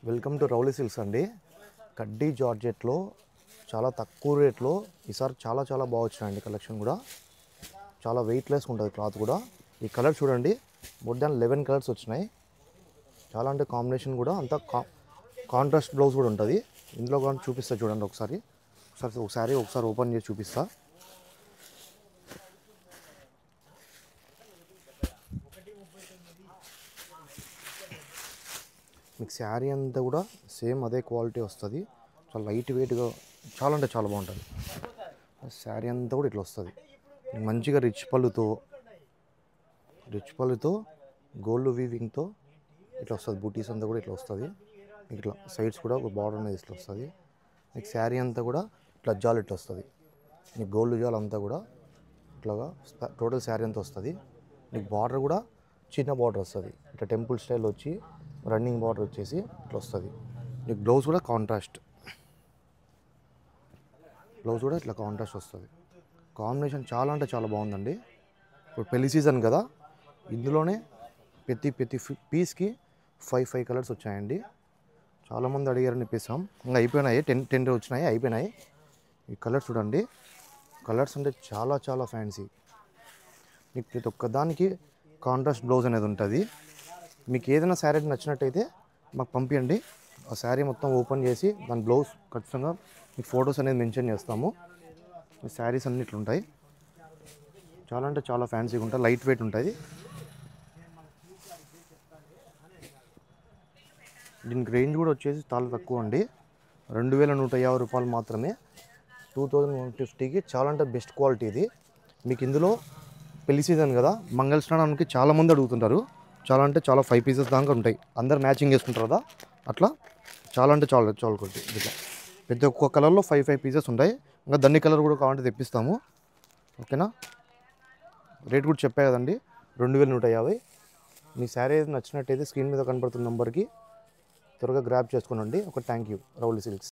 Welcome to Rowley silks అండి. కడ్డీ జార్జెట్లో చాలా తక్కువ రేట్లో ఈసారి చాలా చాలా బాగా వచ్చినాయండి. కలెక్షన్ కూడా చాలా వెయిట్లెస్ ఉంటుంది. క్లాత్ కూడా ఈ కలర్ చూడండి, మోర్ దాన్ 11 కలర్స్ వచ్చినాయి. చాలా అంటే కాంబినేషన్ కూడా అంతా కాంట్రాస్ట్ బ్లౌజ్ కూడా ఉంటుంది. ఇందులో కానీ చూపిస్తా చూడండి. ఒకసారి ఓపెన్ చేసి చూపిస్తా. మీకు శారీ అంతా కూడా సేమ్ అదే క్వాలిటీ వస్తుంది. చాలా లైట్ వెయిట్గా చాలా అంటే చాలా బాగుంటుంది. శారీ అంతా కూడా ఇట్లా వస్తుంది. మంచిగా రిచ్ పళ్ళుతో గోల్డ్ వీవింగ్తో ఇట్లా వస్తుంది. బూటీస్ అంతా కూడా ఇట్లా వస్తుంది. ఇట్లా సైడ్స్ కూడా ఒక బార్డర్ అనేది ఇట్లా వస్తుంది. మీకు శారీ అంతా కూడా ఇట్లా జాల్ ఇట్లా వస్తుంది. మీకు గోల్డ్ జాల్ అంతా కూడా ఇట్లాగా టోటల్ శారీ అంతా వస్తుంది. మీకు బార్డర్ కూడా చిన్న బార్డర్ వస్తుంది. ఇట్లా టెంపుల్ స్టైల్ వచ్చి రన్నింగ్ బార్డర్ వచ్చేసి ఇట్లా వస్తుంది. మీకు బ్లౌజ్ కూడా ఇట్లా కాంట్రాస్ట్ వస్తుంది. కాంబినేషన్ చాలా అంటే చాలా బాగుందండి. ఇప్పుడు పెళ్లి సీజన్ కదా, ఇందులోనే ప్రతి పీస్కి 5 కలర్స్ వచ్చాయండి. చాలామంది అడిగారని ఇప్పిస్తాం. ఇంకా అయిపోయినాయి. 10 వచ్చినాయి, అయిపోయినాయి. ఈ కలర్స్ చూడండి. కలర్స్ అంటే చాలా చాలా ఫ్యాన్సీ. మీకు ప్రతి ఒక్కదానికి కాంట్రాస్ట్ బ్లౌజ్ అనేది ఉంటుంది. మీకు ఏదైనా శారీ నచ్చినట్టయితే మాకు పంపించండి. ఆ శారీ మొత్తం ఓపెన్ చేసి దాని బ్లౌజ్ ఖచ్చితంగా మీకు ఫొటోస్ అనేది మెన్షన్ చేస్తాము. ఈ శారీస్ అన్ని ఇట్లా ఉంటాయి. చాలా అంటే చాలా ఫ్యాన్సీగా ఉంటాయి. లైట్ వెయిట్ ఉంటుంది. దీనికి రేంజ్ కూడా వచ్చేసి చాలా తక్కువ అండి. 2150 రూపాయలు మాత్రమే. 2150కి చాలా అంటే బెస్ట్ క్వాలిటీ ఇది. మీకు ఇందులో పెళ్లి సీజన్ కదా, మంగళ స్నానానికి చాలామంది అడుగుతుంటారు. చాలా అంటే చాలా 5 పీసెస్ దాకా ఉంటాయి. అందరు మ్యాచింగ్ చేసుకుంటారు కదా, అట్లా చాలా అంటే చాలా క్వాలిటీ. ఇట్లా ప్రతి ఒక్క కలర్లో 5 పీసెస్ ఉంటాయి. ఇంకా దాన్ని కలర్ కూడా కావాలంటే తెప్పిస్తాము. ఓకేనా. రేట్ కూడా చెప్పా కదండి, 2150. మీ శారీ నచ్చినట్టయితే స్క్రీన్ మీద కనపడుతున్న నెంబర్కి త్వరగా గ్రాప్ చేసుకోనండి. థ్యాంక్ యూ రౌలీ సిల్క్స్.